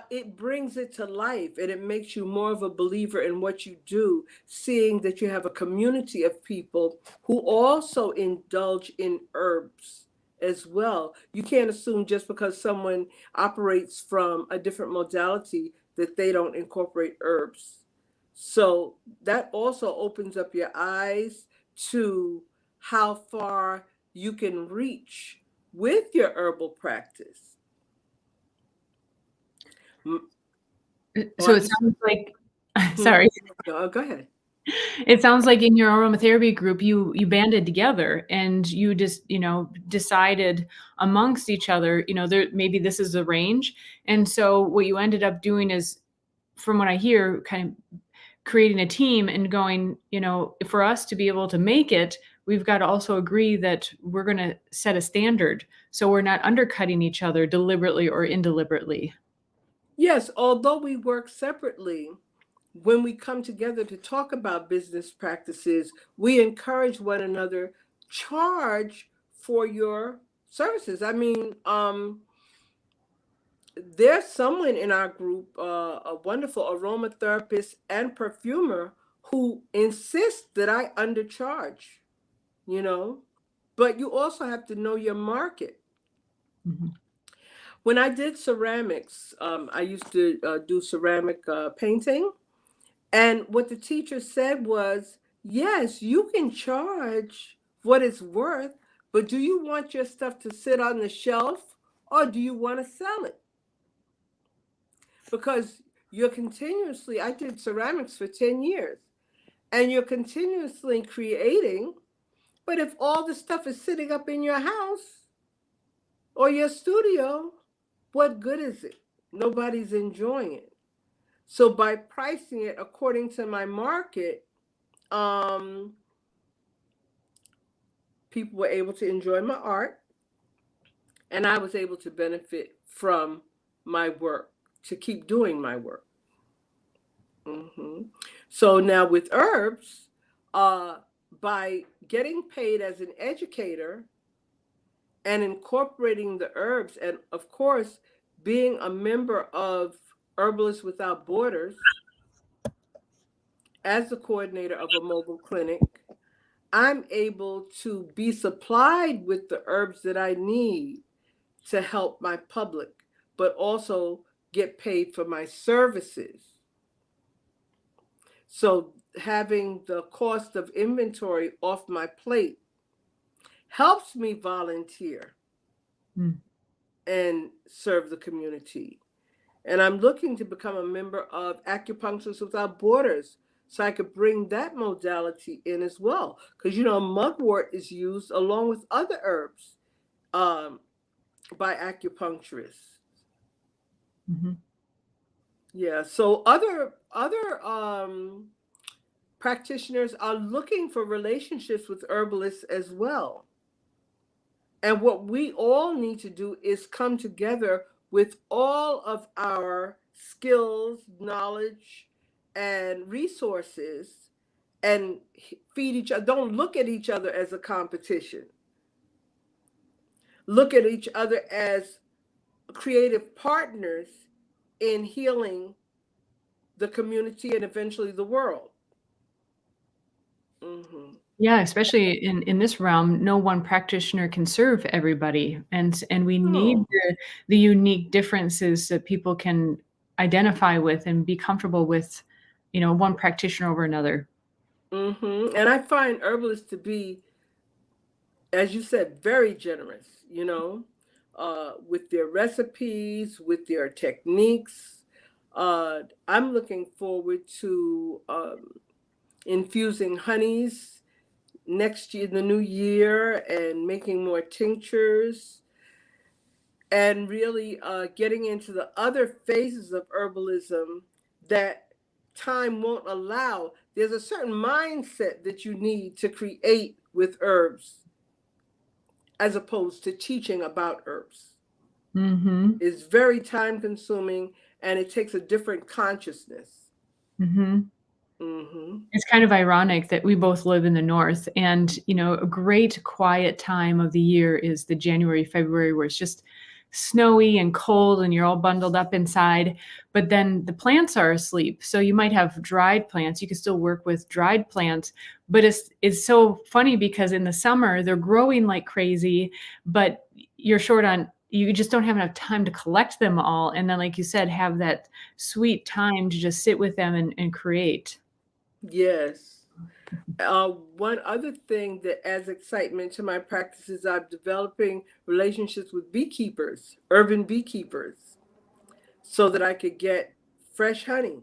it brings it to life, and it makes you more of a believer in what you do, seeing that you have a community of people who also indulge in herbs as well. You can't assume just because someone operates from a different modality that they don't incorporate herbs. So that also opens up your eyes to how far you can reach with your herbal practice. Oh, So I it just, sounds like, sorry. no, go ahead. It sounds like in your aromatherapy group, you banded together and you just, decided amongst each other, there maybe this is a range. And so what you ended up doing is, from what I hear, kind of creating a team and going, for us to be able to make it, we've got to also agree that we're going to set a standard. So we're not undercutting each other deliberately or indeliberately. Yes, although we work separately, when we come together to talk about business practices, we encourage one another, charge for your services. I mean, there's someone in our group, a wonderful aromatherapist and perfumer, who insists that I undercharge, you know, but you also have to know your market. Mhm. When I did ceramics, I used to do ceramic painting. And what the teacher said was, yes, you can charge what it's worth, but do you want your stuff to sit on the shelf, or do you want to sell it? Because I did ceramics for 10 years, and you're continuously creating. But if all the stuff is sitting up in your house or your studio, what good is it? Nobody's enjoying it. So by pricing it according to my market, um, people were able to enjoy my art, and I was able to benefit from my work, to keep doing my work. hmm So now with herbs, uh, by getting paid as an educator, and incorporating the herbs. And of course, being a member of Herbalists Without Borders, as the coordinator of a mobile clinic, I'm able to be supplied with the herbs that I need to help my public, but also get paid for my services. So having the cost of inventory off my plate helps me volunteer and serve the community. And I'm looking to become a member of Acupuncturists Without Borders so I could bring that modality in as well. Because, mugwort is used along with other herbs by acupuncturists. Mm-hmm. Yeah, so other practitioners are looking for relationships with herbalists as well. And what we all need to do is come together with all of our skills, knowledge, and resources and feed each other. Don't look at each other as a competition. Look at each other as creative partners in healing the community and eventually the world. Mm-hmm. Yeah, especially in this realm, no one practitioner can serve everybody, and we need the unique differences that people can identify with and be comfortable with, one practitioner over another. Mm-hmm. And I find herbalists to be, as you said, very generous, with their recipes, with their techniques. I'm looking forward to infusing honeys next year, the new year, and making more tinctures, and really getting into the other phases of herbalism that time won't allow. There's a certain mindset that you need to create with herbs as opposed to teaching about herbs. Mm-hmm. It's very time consuming and it takes a different consciousness. Mm-hmm. Mm-hmm. It's kind of ironic that we both live in the North, and a great quiet time of the year is the January, February, where it's just snowy and cold and you're all bundled up inside, but then the plants are asleep. So you might have dried plants. You can still work with dried plants, but it's so funny because in the summer they're growing like crazy, but you just don't have enough time to collect them all. And then, like you said, have that sweet time to just sit with them and create. Yes. One other thing that adds excitement to my practice is I'm developing relationships with beekeepers, urban beekeepers, so that I could get fresh honey.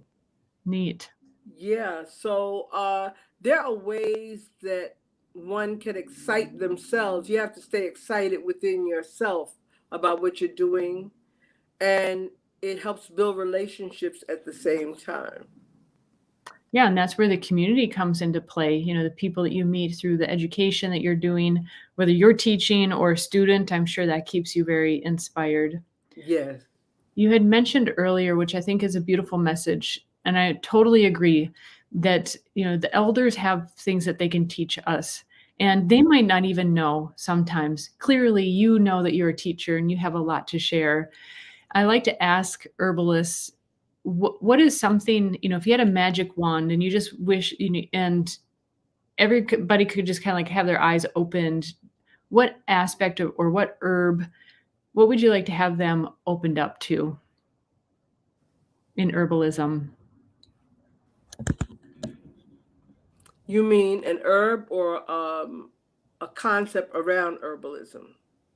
Neat. Yeah, so there are ways that one can excite themselves. You have to stay excited within yourself about what you're doing, and it helps build relationships at the same time. Yeah, and that's where the community comes into play. The people that you meet through the education that you're doing, whether you're teaching or a student, I'm sure that keeps you very inspired. Yes. You had mentioned earlier, which I think is a beautiful message, and I totally agree, that the elders have things that they can teach us, and they might not even know sometimes. Clearly, you know that you're a teacher and you have a lot to share. I like to ask herbalists, what is something, if you had a magic wand and you just wish, and everybody could just kind of like have their eyes opened, what aspect of, or what herb, what would you like to have them opened up to in herbalism? You mean an herb or a concept around herbalism?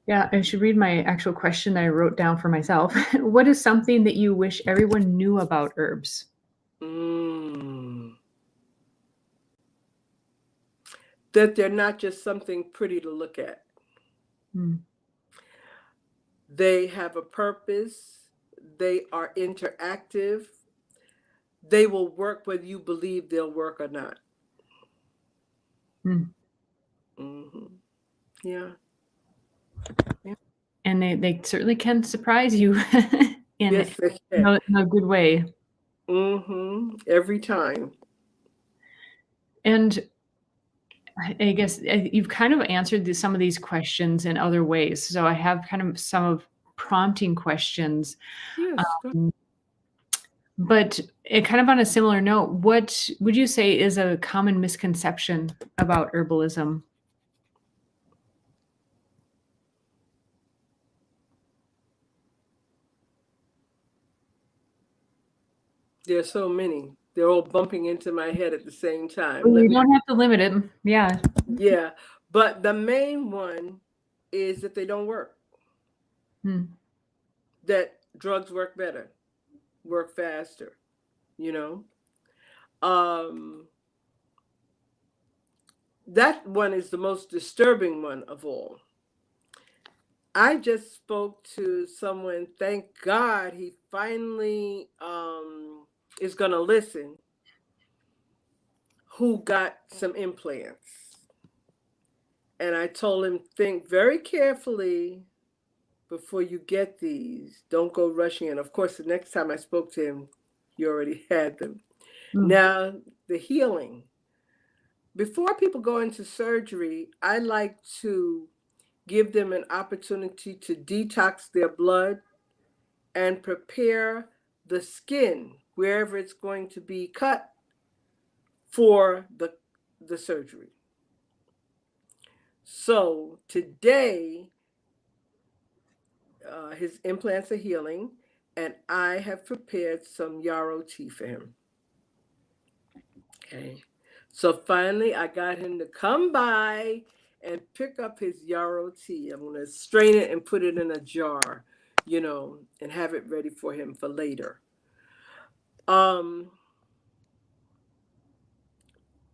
Yeah, I should read my actual question that I wrote down for myself. What is something that you wish everyone knew about herbs? That they're not just something pretty to look at. They have a purpose. They are interactive. They will work whether you believe they'll work or not. Yeah. And they certainly can surprise you in, yes, they can. in a good way. Every time. And I guess you've kind of answered some of these questions in other ways. So I have kind of some of prompting questions. Yes. But kind of on a similar note, what would you say is a common misconception about herbalism? There's so many. They're all bumping into my head at the same time. Well, you don't have to limit it. Yeah. Yeah. But the main one is that they don't work. That drugs work better, work faster, you know? That one is the most disturbing one of all. I just spoke to someone, thank God he finally is going to listen, who got some implants. And I told him, think very carefully before you get these. Don't go rushing in. Of course, the next time I spoke to him, you already had them. Now, the healing. Before people go into surgery, I like to give them an opportunity to detox their blood and prepare the skin, wherever it's going to be cut, for the surgery. So today, his implants are healing, and I have prepared some yarrow tea for him. Okay. So finally, I got him to come by and pick up his yarrow tea. I'm going to strain it and put it in a jar, and have it ready for him for later.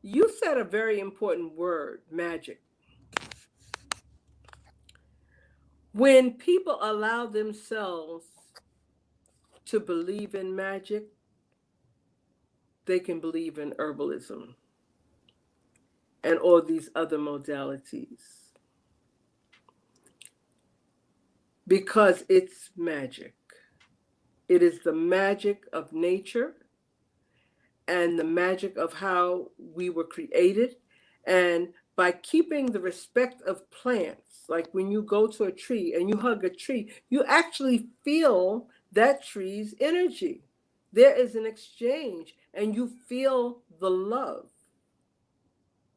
You said a very important word, magic. When people allow themselves to believe in magic, they can believe in herbalism and all these other modalities. Because it's magic. It is the magic of nature and the magic of how we were created. And by keeping the respect of plants, like when you go to a tree and you hug a tree, you actually feel that tree's energy. There is an exchange, and you feel the love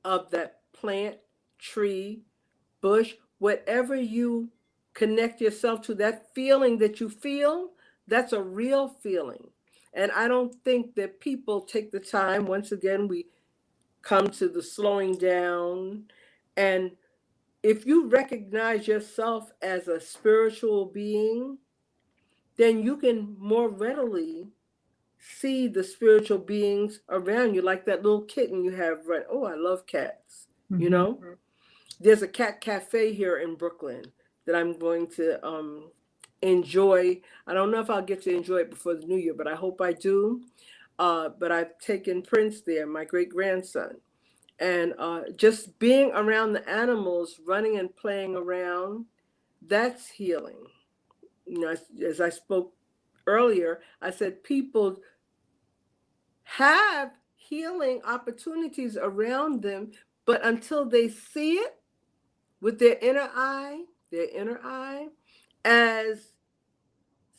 of that plant, tree, bush, whatever you connect yourself to, that feeling that you feel, that's a real feeling. And I don't think that people take the time. Once again, we come to the slowing down. And if you recognize yourself as a spiritual being, then you can more readily see the spiritual beings around you, like that little kitten you have run. Oh, I love cats. There's a cat cafe here in Brooklyn that I'm going to enjoy. I don't know if I'll get to enjoy it before the new year, but I hope I do. But I've taken Prince there, my great-grandson. And just being around the animals, running and playing around, that's healing. As I spoke earlier, I said people have healing opportunities around them, but until they see it with their inner eye as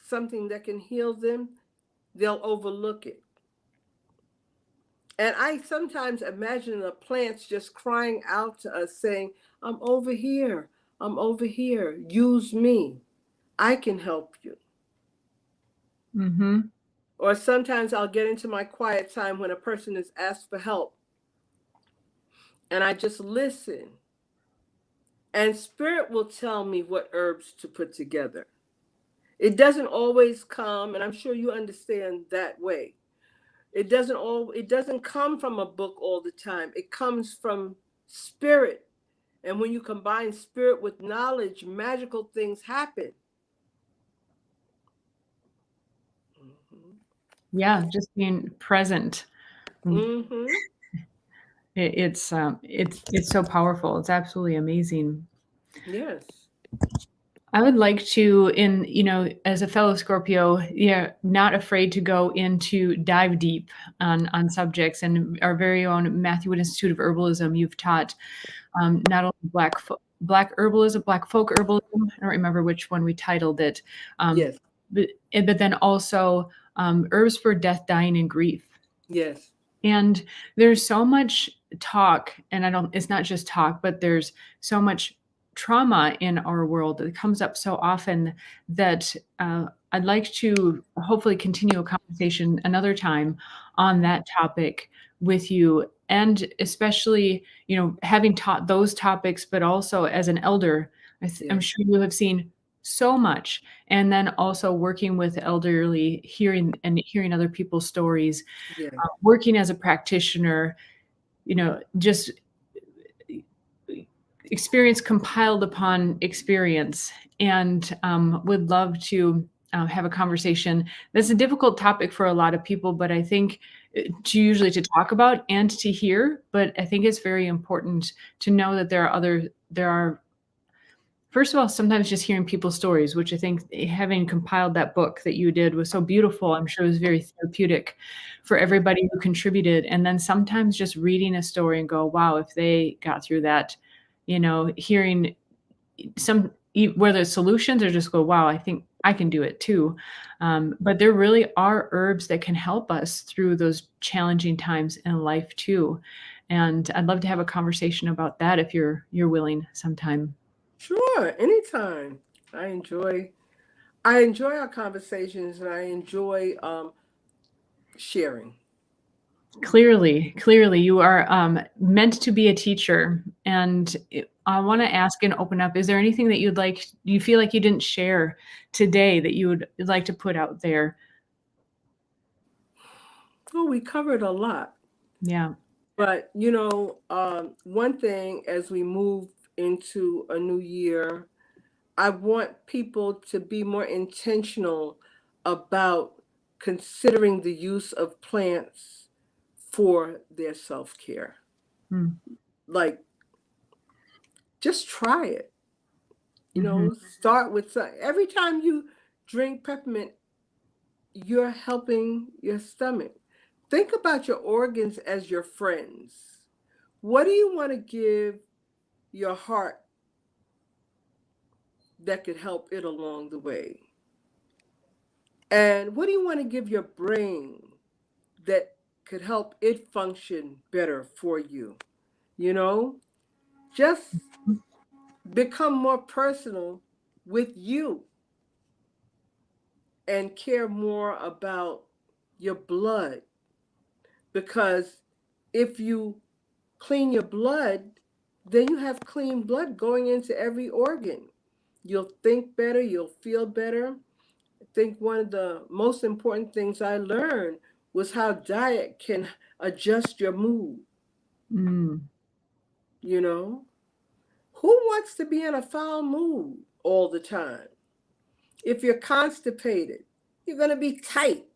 something that can heal them, they'll overlook it. And I sometimes imagine the plants just crying out to us saying, I'm over here, use me, I can help you. Or sometimes I'll get into my quiet time when a person is asked for help, and I just listen. And spirit will tell me what herbs to put together. It doesn't always come, and I'm sure you understand that way. It doesn't come from a book all the time. It comes from spirit. And when you combine spirit with knowledge, magical things happen. Yeah, just being present. It's so powerful. It's absolutely amazing. Yes. I would like to, as a fellow Scorpio, yeah, not afraid to go into dive deep on subjects. And our very own Matthew Wood Institute of Herbalism, you've taught not only black herbalism, black folk herbalism. I don't remember which one we titled it, Yes, but then also herbs for death, dying, and grief. yes, And there's so much talk, and it's not just talk, but there's so much trauma in our world that comes up so often that I'd like to hopefully continue a conversation another time on that topic with you. And especially, having taught those topics, but also as an elder, I'm yes, sure you have seen so much. And then also working with elderly, hearing other people's stories, yes, working as a practitioner, just experience compiled upon experience, and would love to have a conversation. That's a difficult topic for a lot of people, but I think to talk about and to hear, but I think it's very important to know that there are, first of all, sometimes just hearing people's stories, which I think having compiled that book that you did was so beautiful. I'm sure it was very therapeutic for everybody who contributed. And then sometimes just reading a story and go, wow, if they got through that, hearing whether it's solutions or just go, wow, I think I can do it too. But there really are herbs that can help us through those challenging times in life too. And I'd love to have a conversation about that if you're willing sometime. sure, anytime. I enjoy our conversations, and I enjoy sharing. Clearly, you are meant to be a teacher. And I want to ask and open up, is there anything that you feel like you didn't share today that you would like to put out there? Well, we covered a lot. Yeah. But, one thing as we move into a new year, I want people to be more intentional about considering the use of plants for their self care. Mm. Like, just try it. Mhm. Start with every time you drink peppermint, you're helping your stomach. Think about your organs as your friends. What do you want to give your heart that could help it along the way? And what do you want to give your brain that could help it function better for you? You know, just become more personal with you and care more about your blood. Because if you clean your blood, then you have clean blood going into every organ. You'll think better, you'll feel better. I think one of the most important things I learned was how diet can adjust your mood. Mm. You know, who wants to be in a foul mood all the time? If you're constipated, you're going to be tight,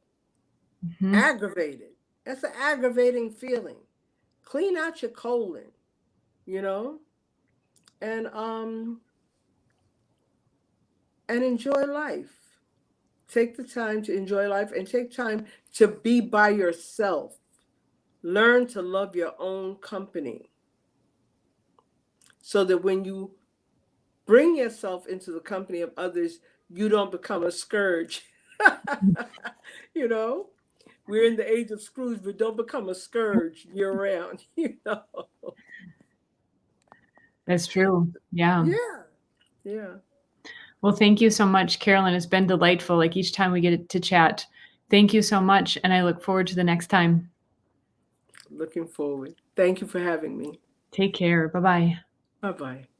Mhm. aggravated. That's an aggravating feeling. Clean out your colon, you know, and um and enjoy life. Take the time to enjoy life and take time to be by yourself. Learn to love your own company so that when you bring yourself into the company of others, you don't become a scourge. you know, we're in the age of Scrooge, but don't become a scourge year round, That's true. Yeah. Yeah, yeah. Well, thank you so much, Carolyn. It's been delightful. Like each time we get to chat. Thank you so much. And I look forward to the next time. Looking forward. Thank you for having me. Take care. Bye bye. Bye bye.